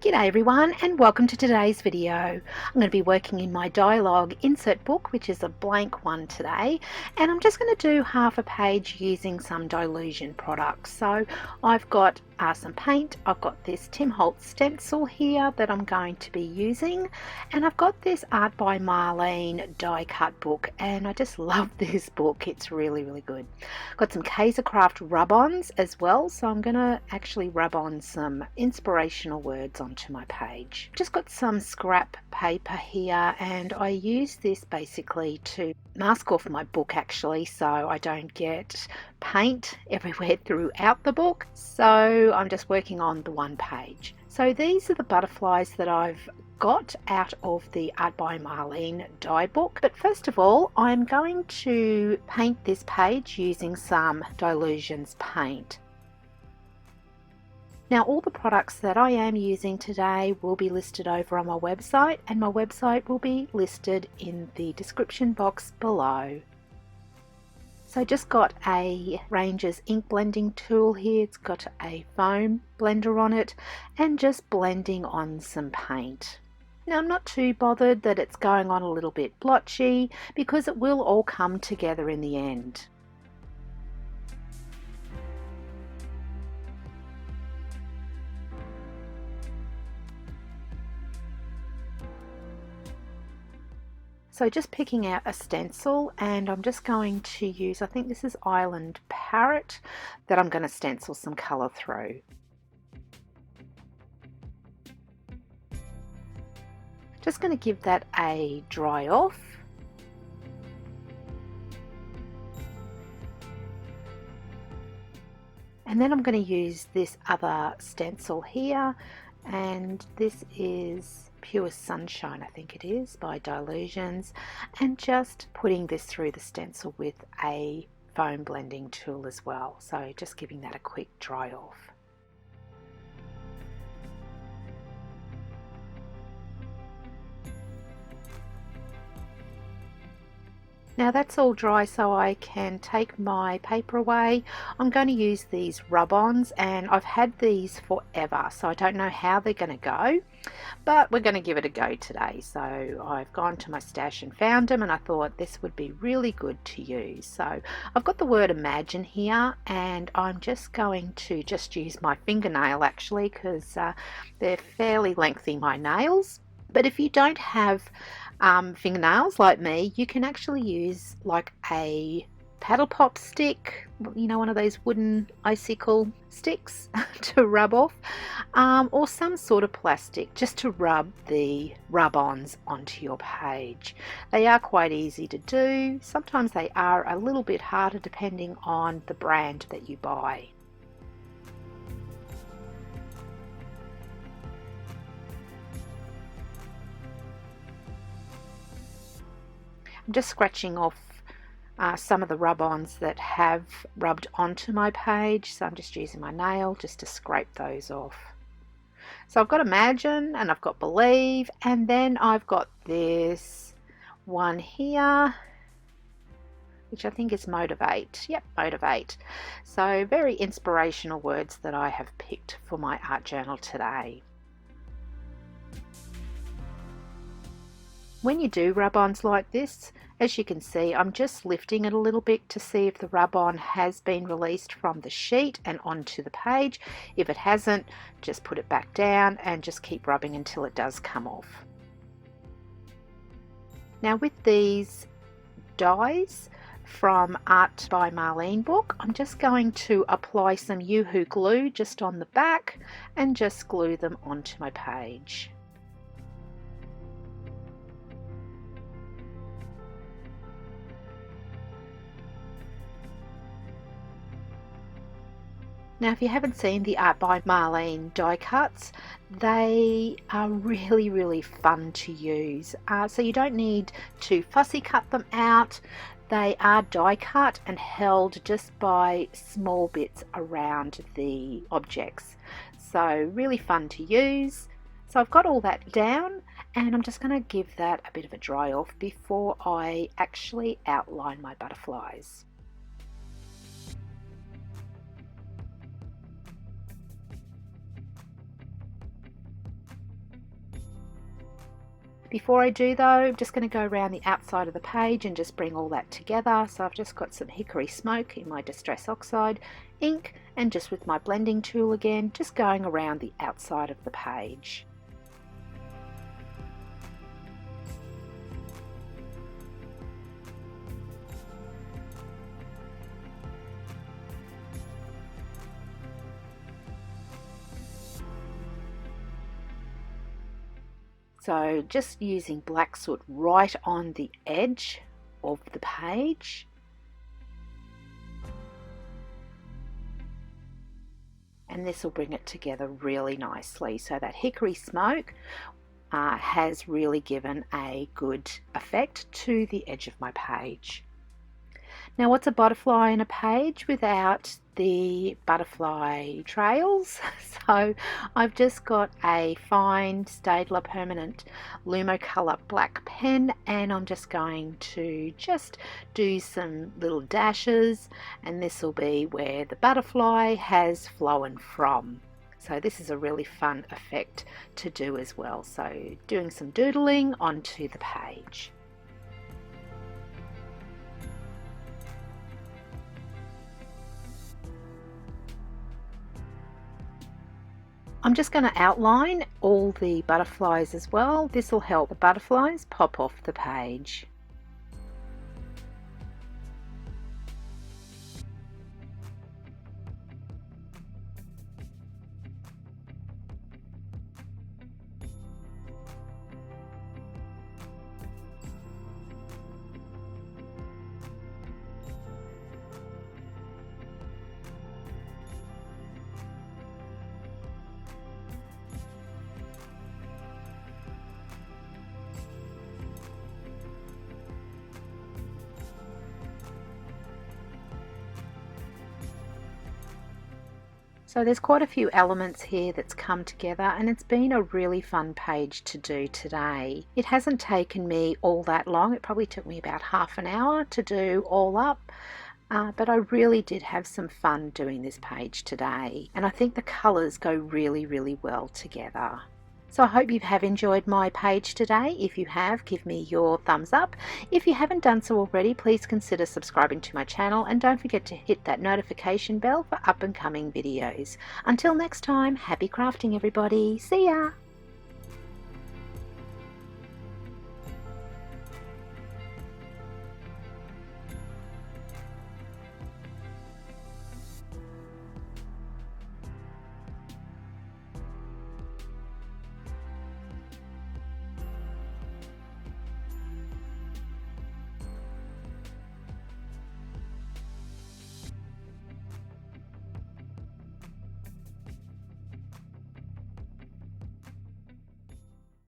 G'day everyone and welcome to today's video. I'm going to be working in my dialogue insert book, which is a blank one today, and I'm just going to do half a page using some Dylusion products. So I've got some paint, I've got this Tim Holtz stencil here that I'm going to be using, and I've got this Art by Marlene die cut book, and I just love this book. It's really good. Got some KaiserCraft Rub-Ons as well, so I'm going to actually rub on some inspirational words onto my page. Just got some scrap paper here, and I use this basically to mask off my book actually, so I don't get paint everywhere throughout the book. So I'm just working on the one page. So these are the butterflies that I've got out of the Art by Marlene die book. But first of all, I'm going to paint this page using some Dylusions paint. Now all the products that I am using today will be listed over on my website, and my website will be listed in the description box below. So just got a Ranger's ink blending tool here. It's got a foam blender on it and just blending on some paint. Now I'm not too bothered that it's going on a little bit blotchy because it will all come together in the end. So just picking out a stencil, and I'm just going to use, I think this is Island Parrot, that I'm going to stencil some colour through. Just going to give that a dry off. And then I'm going to use this other stencil here, and this is Pure Sunshine, I think it is, by Dylusions, and just putting this through the stencil with a foam blending tool as well. So just giving that a quick dry off. Now that's all dry, so I can take my paper away. I'm going to use these rub-ons, and I've had these forever, so I don't know how they're going to go, but we're going to give it a go today. So I've gone to my stash and found them, and I thought this would be really good to use. So I've got the word imagine here, and I'm just going to just use my fingernail actually, because they're fairly lengthy, my nails. But if you don't have fingernails like me, you can actually use like a paddle pop stick, you know, one of those wooden icicle sticks to rub off, or some sort of plastic just to rub the rub-ons onto your page. They are quite easy to do. Sometimes they are a little bit harder depending on the brand that you buy. I'm just scratching off some of the rub-ons that have rubbed onto my page, so I'm just using my nail just to scrape those off. So I've got imagine, and I've got believe, and then I've got this one here, which I think is motivate. Yep, motivate. So very inspirational words that I have picked for my art journal today. When you do rub-ons like this, as you can see, I'm just lifting it a little bit to see if the rub-on has been released from the sheet and onto the page. If it hasn't, just put it back down and just keep rubbing until it does come off. Now with these dies from Art by Marlene book, I'm just going to apply some Yoo-Hoo glue just on the back and just glue them onto my page. Now if you haven't seen the Art by Marlene die cuts, they are really fun to use. So you don't need to fussy cut them out. They are die cut and held just by small bits around the objects. So really fun to use. So I've got all that down, and I'm just going to give that a bit of a dry off before I actually outline my butterflies. Before I do though, I'm just going to go around the outside of the page and just bring all that together. So I've just got some hickory smoke in my Distress Oxide ink, and just with my blending tool again, just going around the outside of the page. So just using black soot right on the edge of the page. And this will bring it together really nicely. So that hickory smoke has really given a good effect to the edge of my page. Now, what's a butterfly in a page without the butterfly trails? So I've just got a fine Staedtler permanent Lumocolor black pen, and I'm just going to do some little dashes, and this will be where the butterfly has flown from. So this is a really fun effect to do as well. So doing some doodling onto the page. I'm just going to outline all the butterflies as well. This will help the butterflies pop off the page. So there's quite a few elements here that's come together, and it's been a really fun page to do today. It hasn't taken me all that long. It probably took me about half an hour to do all up. But I really did have some fun doing this page today, and I think the colours go really, really well together. So I hope you have enjoyed my page today. If you have, give me your thumbs up. If you haven't done so already, please consider subscribing to my channel, and don't forget to hit that notification bell for up and coming videos. Until next time, happy crafting everybody. See ya!